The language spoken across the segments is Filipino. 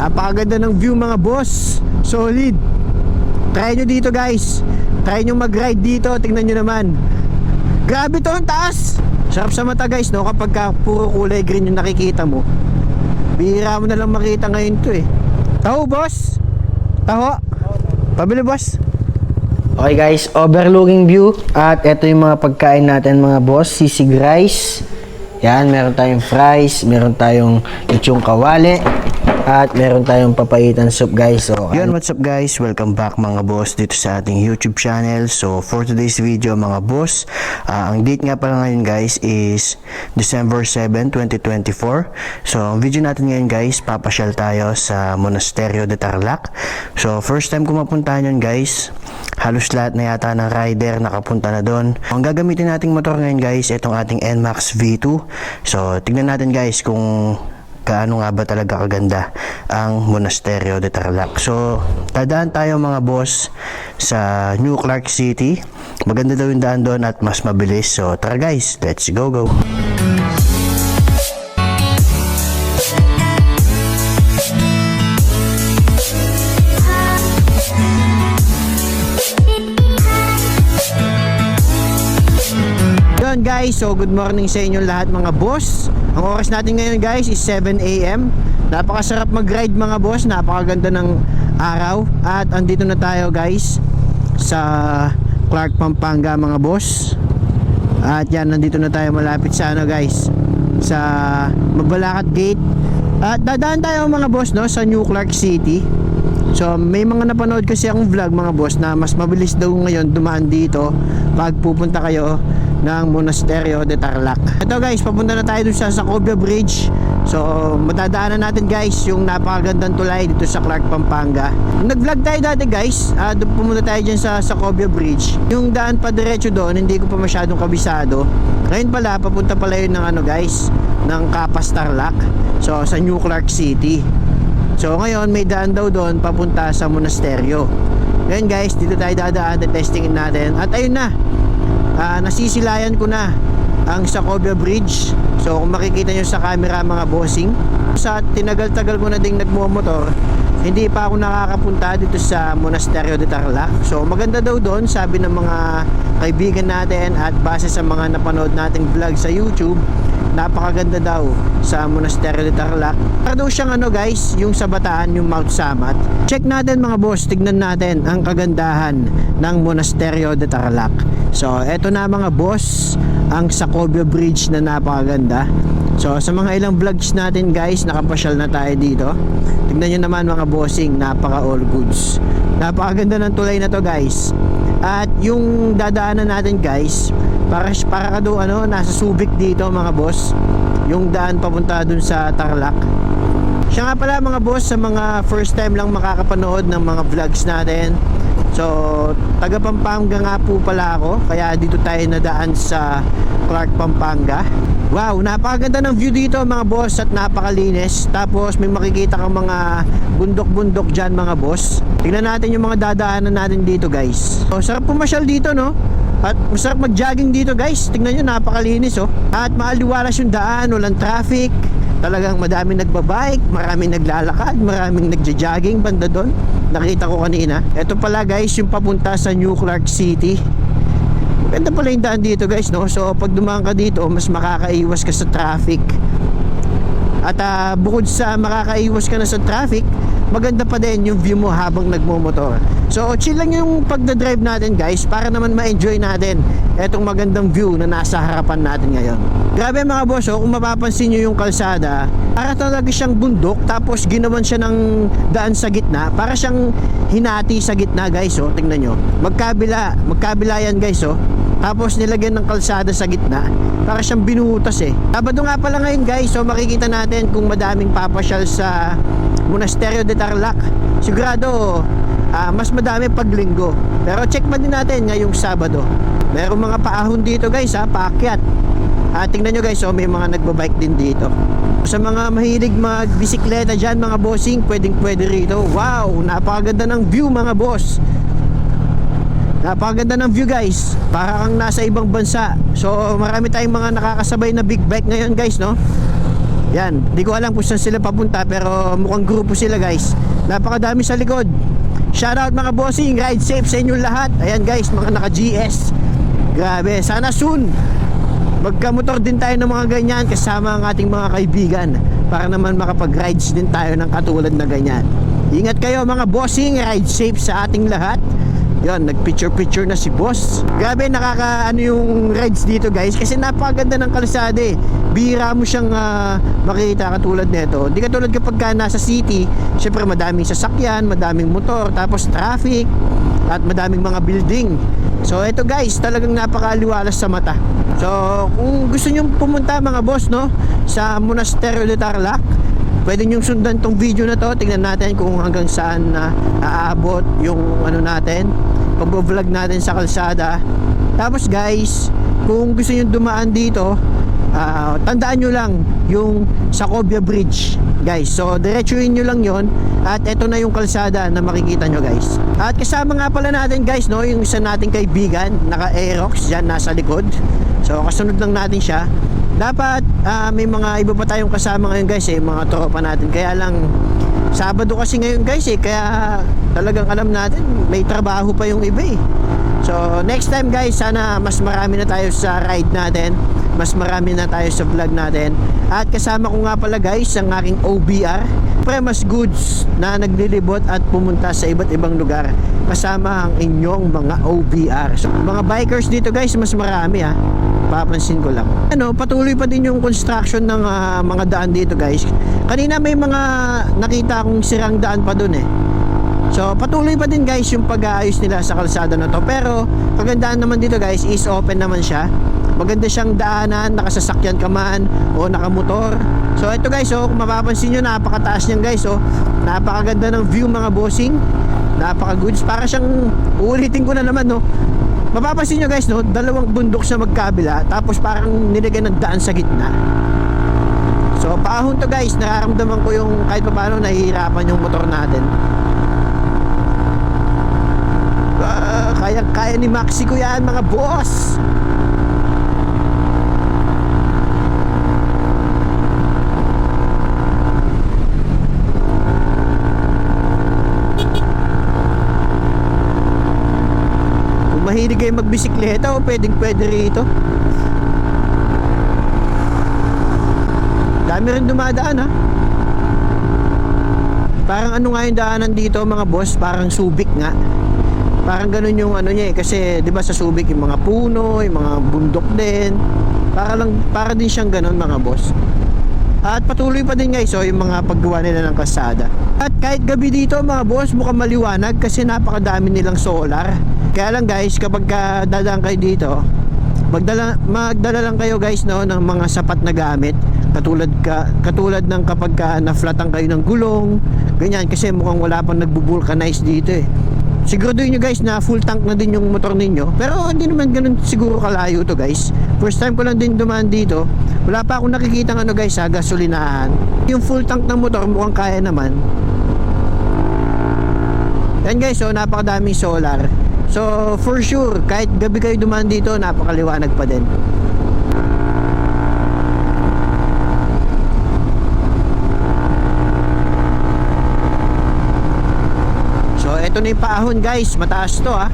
Napakaganda ng view mga boss. Solid. Try nyo dito guys. Try nyo mag-ride dito. Tingnan nyo naman. Grabe to, ang taas. Sarap sa mata guys, no? Kapag puro kulay green yung nakikita mo. Bihira mo na lang makita ngayon to eh. Taho boss. Taho. Pabili boss. Okay guys, overlooking view. At ito yung mga pagkain natin mga boss. Sisig rice. Yan, meron tayong fries, meron tayong lechong kawali, at meron tayong papaitan soup guys. So, yun, what's up guys? Welcome back mga boss dito sa ating YouTube channel. So, for today's video mga boss, ang date nga pala ngayon guys is December 7, 2024. So, ang video natin ngayon guys, papasyal tayo sa Monasterio de Tarlac. So, first time ko mapuntahan yun guys. Halos lahat na yata ng rider nakapunta na doon. Ang gagamitin nating motor ngayon guys, itong ating NMAX V2. So, tignan natin guys kung gaano nga ba talaga kaganda ang Monasterio de Tarlac. So, dadaan tayo mga boss sa New Clark City. Maganda daw yung daan doon at mas mabilis. So, tara guys, let's go. Guys, so good morning sa inyo lahat mga boss. Ang oras natin ngayon guys is 7 AM. Napakasarap mag-ride mga boss. Napakaganda ng araw. At andito na tayo guys sa Clark, Pampanga mga boss. At yan, nandito na tayo malapit sa ano guys, sa Mabalacat Gate. At dadaan tayo mga boss no, sa New Clark City. So may mga napanood kasi akong vlog mga boss na mas mabilis daw ngayon dumaan dito pag pupunta kayo ng Monasterio de Tarlac. Ito guys, papunta na tayo dun sa Sacobia Bridge. So matadaanan natin guys yung napakagandang tulay dito sa Clark, Pampanga. Nag-vlog tayo dati guys, doon pumunta tayo dyan sa Sacobia Bridge. Yung daan pa diretso doon, hindi ko pa masyadong kabisado. Ngayon pala, papunta pala yun ng ano guys, ng Capas, Tarlac. So sa New Clark City. So ngayon may daan daw doon papunta sa Monasterio. Ngayon guys, dito tayo dadaan, testingin natin. At ayun na, nasisilayan ko na ang Sacobia Bridge. So kung makikita nyo sa camera mga bossing, sa tinagal-tagal ko na ding nagmumotor, hindi pa ako nakakapunta dito sa Monasterio de Tarlac. So maganda daw doon, sabi ng mga kaibigan natin, at base sa mga napanood nating vlog sa YouTube, napakaganda daw sa Monasterio de Tarlac. Para daw siyang ano guys, yung sa Bataan, yung Mount Samat. Check natin mga boss, tignan natin ang kagandahan ng Monasterio de Tarlac. So eto na mga boss, ang Sacobia Bridge na napakaganda. So sa mga ilang vlogs natin guys, nakapasyal na tayo dito. Tignan nyo naman mga bossing, napaka all goods. Napakaganda ng tulay na to guys. At yung dadaanan natin guys, para ka doon ano, nasa Subic dito mga boss, yung daan papunta dun sa Tarlac. Siya nga pala mga boss, sa mga first time lang makakapanood ng mga vlogs natin, so taga Pampanga nga po pala ako, kaya dito tayo nadaan sa Clark, Pampanga. Wow, napakaganda ng view dito mga boss at napakalinis. Tapos may makikita kang mga bundok-bundok dyan mga boss. Tingnan natin yung mga dadaanan natin dito guys. So sarap pumasyal dito no. At masarap mag-jogging dito guys. Tingnan nyo, napakalinis oh. At maaliwalas yung daan, walang traffic. Talagang madaming nagbabike, maraming naglalakad, maraming nagja-jogging banda doon. Nakita ko kanina. Ito pala guys, yung papunta sa New Clark City. Ganda pala yung daan dito guys no. So pag dumaan ka dito, mas makakaiwas ka sa traffic. At bukod sa makakaiwas ka na sa traffic, maganda pa din yung view mo habang nagmumotor. So chill lang yung pagdadrive natin guys, para naman ma-enjoy natin etong magandang view na nasa harapan natin ngayon. Grabe mga boss oh, kung mapapansin nyo yung kalsada, para talaga siyang bundok, tapos ginawan siya ng daan sa gitna, para siyang hinati sa gitna guys oh. Tingnan nyo, magkabila yan guys oh. Tapos nilagyan ng kalsada sa gitna, para siyang binuhutas eh. Sabado nga pala ngayon guys, so makikita natin kung madaming papasyal sa Monasterio de Tarlac. Sigurado mas madami pag linggo. Pero check pa din natin ngayong Sabado. Merong mga paahon dito guys paakyat. Tingnan nyo guys may mga nagbabike din dito. Sa mga mahilig magbisikleta dyan mga bossing, pwedeng pwede rito. Wow, napakaganda ng view mga boss. Napakaganda ng view guys, para kang nasa ibang bansa. So marami tayong mga nakakasabay na big bike ngayon guys no. Yan, di ko alam kung saan sila papunta pero mukhang grupo sila guys. Napakadami sa likod. Shoutout mga bossing, ride safe sa inyong lahat. Ayan guys, mga naka GS. Grabe, sana soon magkamotor din tayo ng mga ganyan kasama ang ating mga kaibigan para naman makapag-rides din tayo ng katulad na ganyan. Ingat kayo mga bossing, ride safe sa ating lahat. Yon, nagpicture na si boss. Grabe, nakakaano yung rides dito guys kasi napakaganda ng kalsada eh. Bihira mo siyang makita katulad nito. Hindi katulad kapag ka nasa city, syempre madaming sasakyan, madaming motor, tapos traffic at madaming mga building. So ito guys, talagang napakaliwalas sa mata. So kung gusto nyo pumunta mga boss no, sa Monasterio de Tarlac, pwede nyo sundan tong video na to. Tingnan natin kung hanggang saan aabot yung ano natin, pag-vlog natin sa kalsada. Tapos guys, kung gusto nyo dumaan dito, tandaan nyo lang yung Sacobia Bridge guys. So diretsuhin nyo lang yon at eto na yung kalsada na makikita nyo guys. At kasama nga pala natin guys no, yung isa nating kaibigan, naka Aerox dyan nasa likod. So kasunod lang natin siya. Dapat may mga iba pa tayong kasama ngayon guys eh, mga tropa natin. Kaya lang Sabado kasi ngayon guys eh, kaya talagang alam natin may trabaho pa yung iba eh. So next time guys, sana mas marami na tayo sa ride natin, mas marami na tayo sa vlog natin. At kasama ko nga pala guys ang aking OBR, Premas Goods, na naglilibot at pumunta sa iba't ibang lugar kasama ang inyong mga OBR. So mga bikers dito guys, mas marami ha, papansin ko lang. Ano, patuloy pa din yung construction ng mga daan dito guys. Kanina may mga nakita akong sirang daan pa dun eh. So patuloy pa din guys yung pag-aayos nila sa kalsada na to. Pero kagandaan naman dito guys is open naman siya. Maganda siyang daanan, nakasasakyan ka man o nakamotor. So ito guys, oh, kung mapapansin nyo, napakataas niyan guys, oh. Napakaganda ng view mga bossing. Napaka-goods. Para siyang, uulitin ko na naman, no. Mapapansin nyo guys, no, dalawang bundok sa magkabila, tapos parang nilagyan ng daan sa gitna. So paahon to guys, nararamdaman ko yung kahit pa paano nahihirapan yung motor natin. Kaya ni Maxi ko yan mga boss. Kung mahilig kayo magbisikleta, o pwede rito. Dami rin dumadaan ha. Parang ano nga yung daanan dito mga boss, parang Subic nga. Parang ganun yung ano niya eh, kasi 'di ba sa Subic yung mga puno, yung mga bundok din. Para din siyang ganun mga boss. At patuloy pa din guys, so yung mga paggawa nila ng kalsada. At kahit gabi dito mga boss, mukhang maliwanag kasi napakadami nilang solar. Kaya lang guys, kapag dadaan kayo dito, magdala lang kayo guys no ng mga sapat na gamit. Katulad ng kapag na-flatan kayo ng gulong, ganyan, kasi mukhang wala pang nagbu-vulcanize dito eh. Siguraduhin nyo guys na full tank na din yung motor ninyo. Pero hindi naman ganun siguro kalayo to guys. First time ko lang din dumaan dito. Wala pa akong nakikita ano guys ha, gasolinahan. Yung full tank ng motor mukhang kaya naman. Yan guys, so napakadaming solar. So for sure, kahit gabi kayo dumaan dito, napakaliwanag pa din. Ito na yung paahon guys, mataas to ha.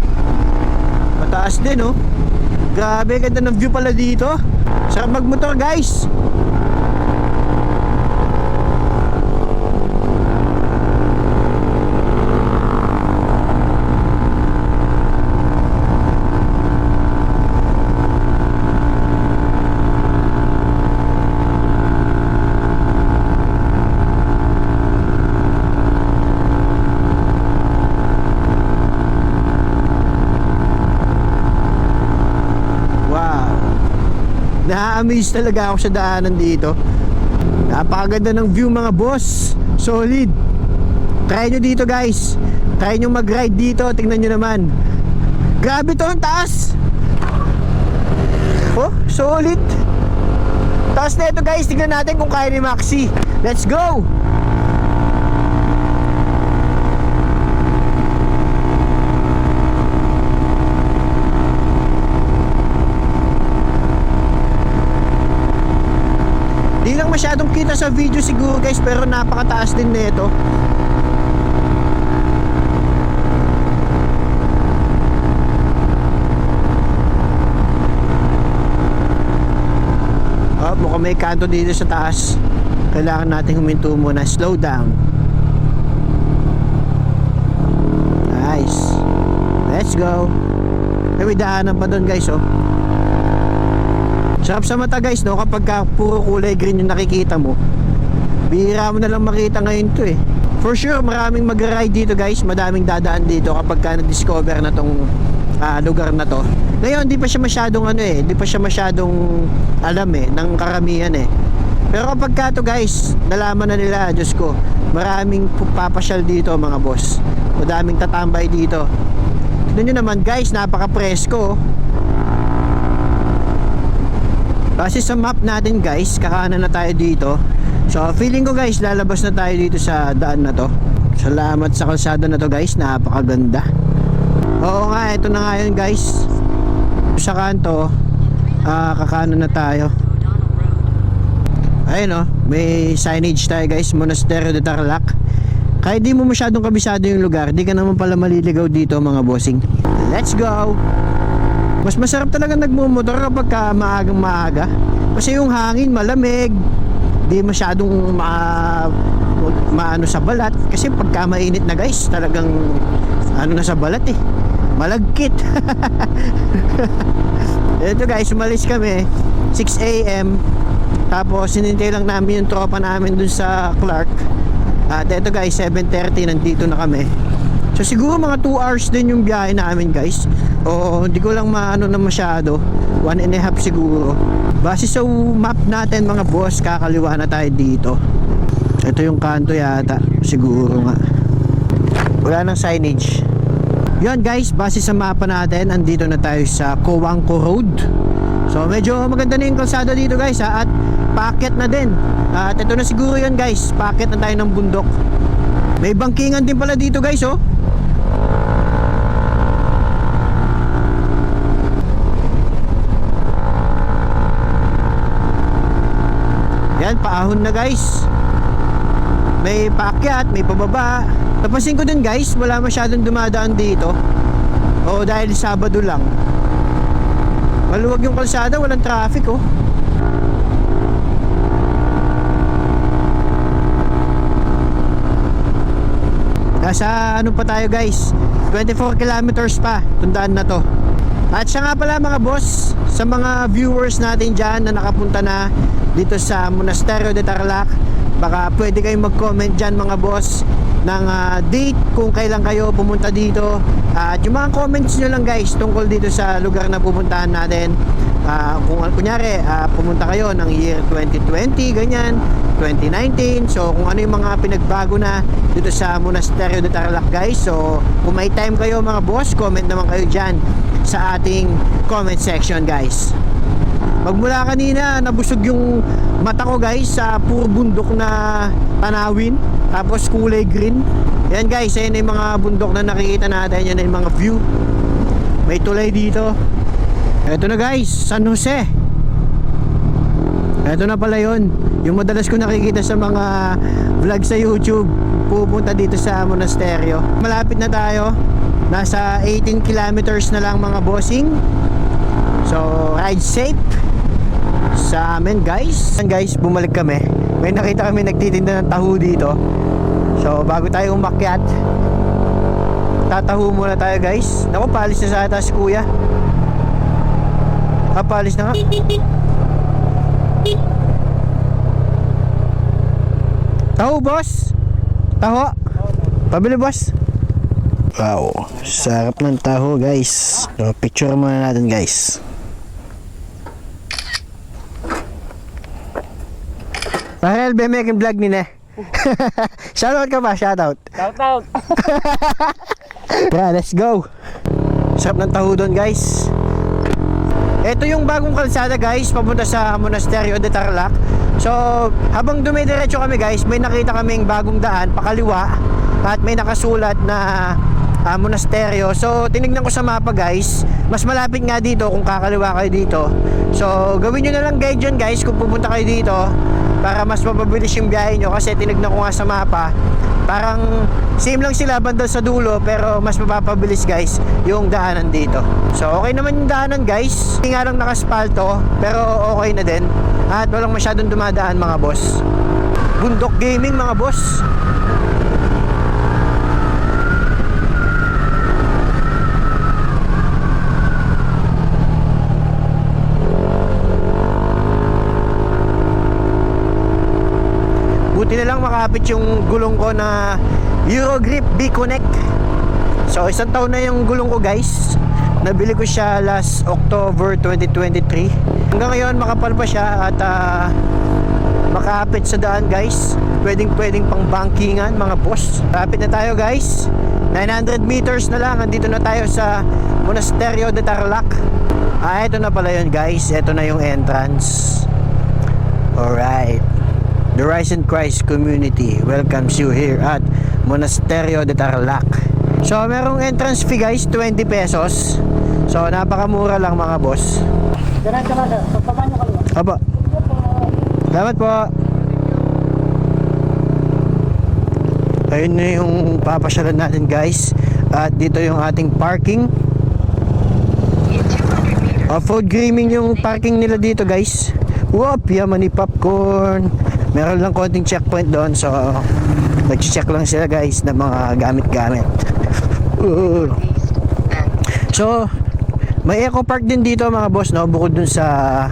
Mataas din oh. Grabe, ganda ng view pala dito. Sarap magmotor guys. Na-amaze talaga ako sa daanan dito. Napakaganda ng view mga boss. Solid. Try nyo dito guys. Try nyo mag-ride dito. Tingnan nyo naman. Grabe to, ang taas. Oh, solid. Taas na ito guys. Tingnan natin kung kaya ni Maxi. Let's go. Masyadong kita na sa video siguro guys, pero napakataas din nito. Mukhang may kanto dito sa taas. Kailangan natin huminto muna. Slow down. Nice. Let's go. May daanan pa doon guys, oh. Sarap sa mata guys, no? Kapag puro kulay green yung nakikita mo, bihira mo na lang makita ngayon to eh. For sure, maraming mag-ride dito guys. Madaming dadaan dito kapag ka na-discover na tong lugar na to. Ngayon, di pa siya masyadong di pa siya masyadong alam ng karamihan eh. Pero kapag ka to guys, nalaman na nila, Diyos ko, maraming papasyal dito mga boss. Madaming tatambay dito. Tignan nyo naman guys, napaka-presko. Base sa map natin guys, kakanan na tayo dito. So feeling ko guys, lalabas na tayo dito sa daan na to. Salamat sa kalsada na to guys, napakaganda. Oo nga, ito na nga yun guys. Sa kanto, kakanan na tayo. Ayun may signage tayo guys, Monasterio de Tarlac. Kahit di mo masyadong kabisado yung lugar, di ka naman pala maliligaw dito mga bossing. Let's go! Mas masarap talaga nagmumotor kapag maagang maaga. Kasi yung hangin malamig, di masyadong maano sa balat. Kasi pagka mainit na guys, talagang na sa balat eh, malagkit. Ito guys, umalis kami 6 AM. Tapos sinintay lang namin yung tropa namin dun sa Clark. At ito guys, 7:30 nandito na kami. So siguro mga 2 hours din yung biyahe namin guys. O hindi ko lang maano na masyado, 1.5 siguro. Base sa map natin mga boss, kakaliwa na tayo dito. So ito yung kanto yata, siguro nga. Wala nang signage. Yun guys, base sa mapa natin, andito na tayo sa Coangco Road. So medyo maganda na yung kalsada dito guys at paakyat na din. At ito na siguro yun guys, paakyat na tayo ng bundok. May bangkingan din pala dito guys, oh. Yan, paahon na guys. May paakyat, may pababa. Napansin ko din guys, wala masyadong dumadaan dito. Oo, dahil Sabado lang. Maluwag yung kalsada, walang traffic, oh. Nasa ano pa tayo guys, 24 kilometers pa, tundaan na to. At siya nga pala mga boss, sa mga viewers natin dyan na nakapunta na dito sa Monasterio de Tarlac, baka pwede kayong mag-comment dyan mga boss ng date kung kailan kayo pumunta dito. At yung mga comments nyo lang guys tungkol dito sa lugar na pupuntahan natin. Kung kunyari pumunta kayo ng year 2020 ganyan, 2019, so kung ano yung mga pinagbago na dito sa Monasterio de Tarlac guys. So kung may time kayo mga boss, comment naman kayo dyan sa ating comment section guys. Magmula kanina nabusog yung mata ko guys sa puro bundok na tanawin, tapos kulay green. Yan guys, ayun yung mga bundok na nakikita natin. Yan yung mga view. May tulay dito. Eto na guys, San Jose. Eto na pala yun, yung madalas ko nakikita sa mga vlog sa YouTube, pupunta dito sa monasteryo. Malapit na tayo, nasa 18 kilometers na lang mga bossing. So ride safe sa amin guys. And guys, bumalik kami. May nakita kami nagtitinda ng taho dito. So bago tayo umakyat, tataho muna tayo guys. Naku, palis na sa atas kuya. Palis na nga. Taho boss. Taho. Pabili boss. Wow, sarap ng taho guys. So, picture muna natin guys. Mahal be making vlog ni ne. Shoutout ka ba? Shoutout. Shoutout. Tara, let's go. Sarap ng taho doon guys. Ito yung bagong kalsada guys, papunta sa Monasterio de Tarlac. So habang dumidiretso kami guys, may nakita kaming bagong daan pakaliwa at may nakasulat na monasteryo. So tinignan ko sa mapa guys, mas malapit nga dito kung kakaliwa kayo dito. So gawin nyo na lang guide dyan guys kung pupunta kayo dito. para mas mapabilis yung biyahe nyo. Kasi tinignan ko nga sa mapa, parang same lang sila banda sa dulo, pero mas mapapabilis guys yung daanan dito. So okay naman yung daanan guys, hindi nga lang nakaspalto, pero okay na din. At walang masyadong dumadaan mga boss. Bundok Gaming mga boss. Buti na lang makapit yung gulong ko na Eurogrip B-Connect. So isang taon na yung gulong ko guys. Nabili ko siya last October 2023. Hanggang ngayon makapal pa siya at makapit sa daan guys. Pwedeng pang bankingan mga boss. Kapit na tayo guys. 900 meters na lang. Andito na tayo sa Monasterio de Tarlac. Ito na pala yun guys. Ito na yung entrance. Alright. The Rise in Christ Community welcomes you here at Monasterio de Tarlac. So merong entrance fee guys, 20 pesos. So napakamura lang mga boss. Aba. Salamat po. Ayun na yung papasyalan natin guys. At dito yung ating parking. Off-road gaming yung parking nila dito guys. Whoop, yaman ni popcorn. Meron lang konting checkpoint doon, so nag-check lang sila guys ng mga gamit-gamit. So may eco park din dito mga boss, no, bukod dun sa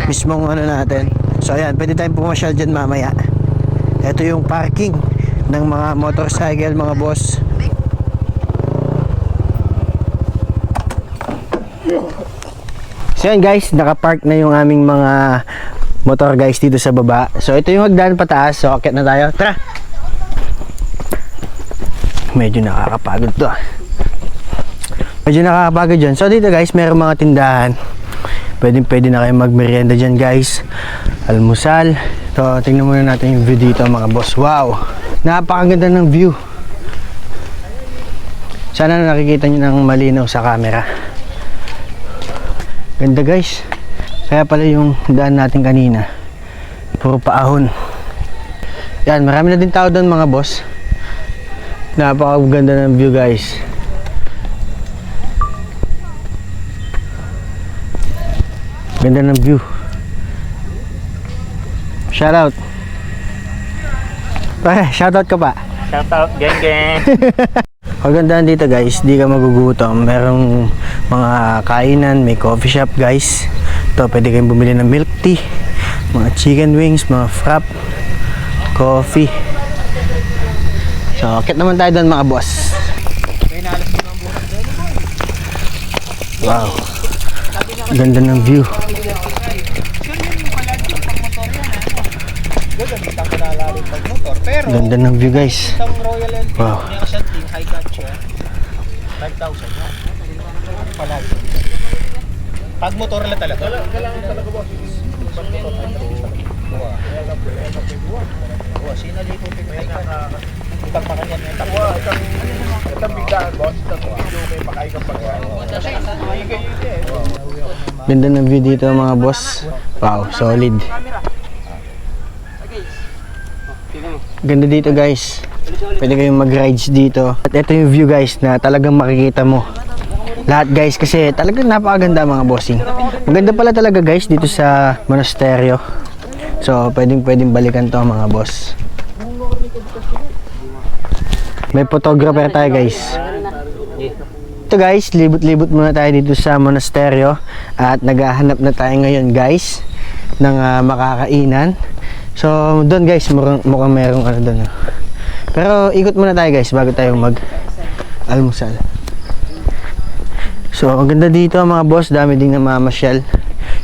mismong ano natin. So ayan, pwede tayong pumasyal dyan mamaya. Ito yung parking ng mga motorcycle mga boss. So yan guys, nakapark na yung aming mga motor guys dito sa baba. So ito yung hagdan pataas. So akit na tayo. Tara. Medyo nakakapagod to. Medyo nakakapagod dyan. So dito guys, meron mga tindahan. Pwede na kayo magmerienda dyan guys. Almusal. So tingnan muna natin yung view dito mga boss. Wow. Napakaganda ng view. Sana nakikita nyo ng malinaw sa camera. Ganda guys. Kaya pala yung daan natin kanina puro paahon. Yan, marami na din tao doon mga boss. Napakaganda ng view guys. Ganda ng view. Shoutout. Shoutout ka pa. Shoutout gang gang. Kagandahan dito guys, di ka magugutom. Merong mga kainan, may coffee shop guys. Ito, pwede kayong bumili ng milk tea, mga chicken wings, mga frap, coffee. So, akit naman tayo doon mga boss. Wow. Ganda ng view. Ganda ng view guys. Wow. 5,000. Pag motor lang talaga. Boss. Sinalito ko kay itang pakanyan ng takwa. Itang biglaan boss. Itang video may pakain kang pagkain. Ganda ng view dito mga boss. Wow, solid. Ganda dito guys. Pwede kayong mag-rides dito. At ito yung view guys na talagang makikita mo lahat guys, kasi talagang napakaganda mga bossing. Maganda pala talaga guys dito sa Monasterio. So pwedeng balikan to mga boss. May photographer tayo guys. Ito guys, libot-libot muna tayo dito sa Monasterio. At naghahanap na tayo ngayon guys ng makakainan. So doon guys, mukhang merong ano doon. Pero ikot muna tayo guys bago tayo mag-almusal. So ang ganda dito mga boss, dami ding namamasyal.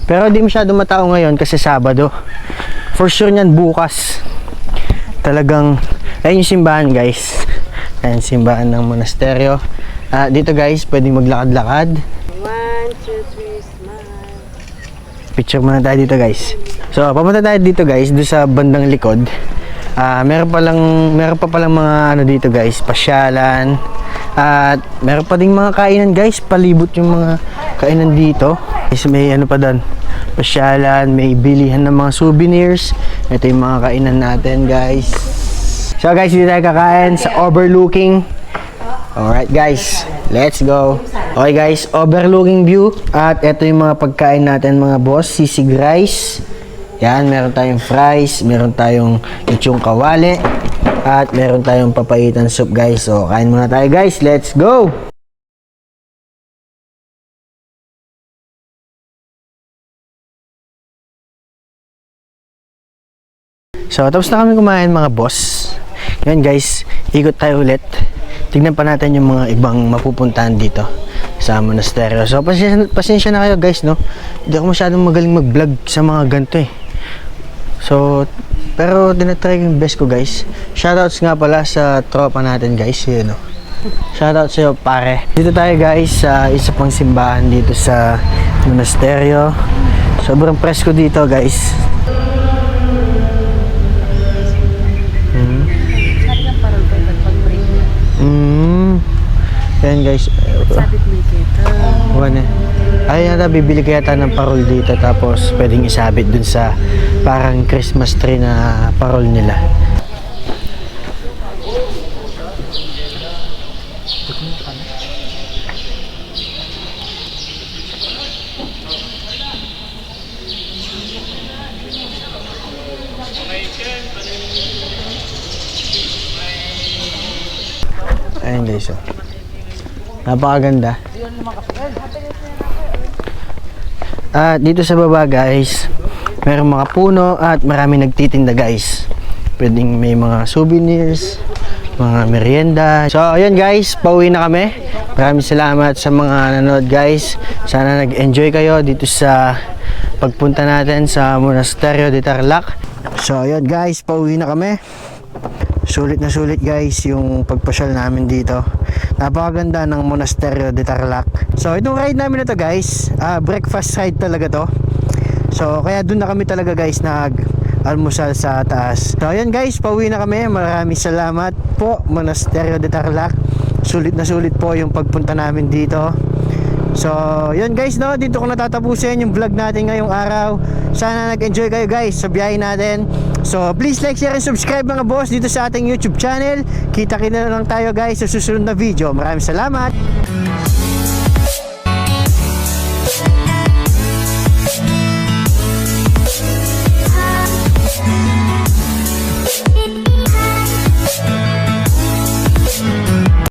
Pero di masyado matao ngayon kasi Sabado. For sure niyan bukas. Talagang ayun yung simbahan guys. Ayun simbahan ng Monasterio. Dito guys, pwedeng maglakad-lakad. 1, 2, 3, smile. Picture muna tayo dito guys. So papunta tayo dito guys, doon sa bandang likod. Meron pa palang mga ano dito guys, pasyalan. At meron pa ding mga kainan guys, palibot yung mga kainan dito. Is may ano pa doon, pasyalan, may bilihan ng mga souvenirs. Ito yung mga kainan natin, guys. So guys, dito tayo kakain sa overlooking. Alright guys, let's go. Okay guys, overlooking view. At ito yung mga pagkain natin mga boss, sisig rice. Yan, meron tayong fries, meron tayong lechong kawali, at meron tayong papaitan soup guys. So kain muna tayo guys, let's go. So, tapos na kami kumain mga boss. Yan guys, ikot tayo ulit. Tignan pa natin yung mga ibang mapupuntahan dito sa monasteryo. So, pasensya na kayo guys, no? Hindi ako masyadong magaling mag-vlog sa mga ganito eh. So, pero dinatry ko yung best ko guys. Shoutouts nga pala sa tropa natin guys, yun no? Shoutout sa'yo pare. Dito tayo guys sa isa pang simbahan dito sa monasteryo. Sobrang presko dito guys. Yan guys. Sabit mo kita. One eh. Ay yata bibili ko yata ng parol dito tapos pwedeng isabit dun sa parang Christmas tree na parol nila. Ayun guys, oh. Napakaganda. At dito sa baba guys, mayroong mga puno at marami nagtitinda guys. Pwedeng may mga souvenirs, mga merienda. So ayun guys, pauwi na kami. Maraming salamat sa mga nanood guys. Sana nag-enjoy kayo dito sa pagpunta natin sa Monasterio de Tarlac. So ayun guys, pauwi na kami. Sulit na sulit guys yung pagpasyal namin dito. Napakaganda ng Monasterio de Tarlac. So itong ride namin na to guys, breakfast ride talaga to. So kaya dun na kami talaga guys nag-almusal sa taas. So ayun guys, pauwi na kami. Maraming salamat po Monasterio de Tarlac. Sulit na sulit po yung pagpunta namin dito. So yun guys, no, dito ko natatapusin yung vlog natin ngayong araw. Sana nag-enjoy kayo guys sa biyahe natin. So please like, share, and subscribe mga boss dito sa ating YouTube channel. Kita-kita na lang tayo guys sa susunod na video. Maraming salamat.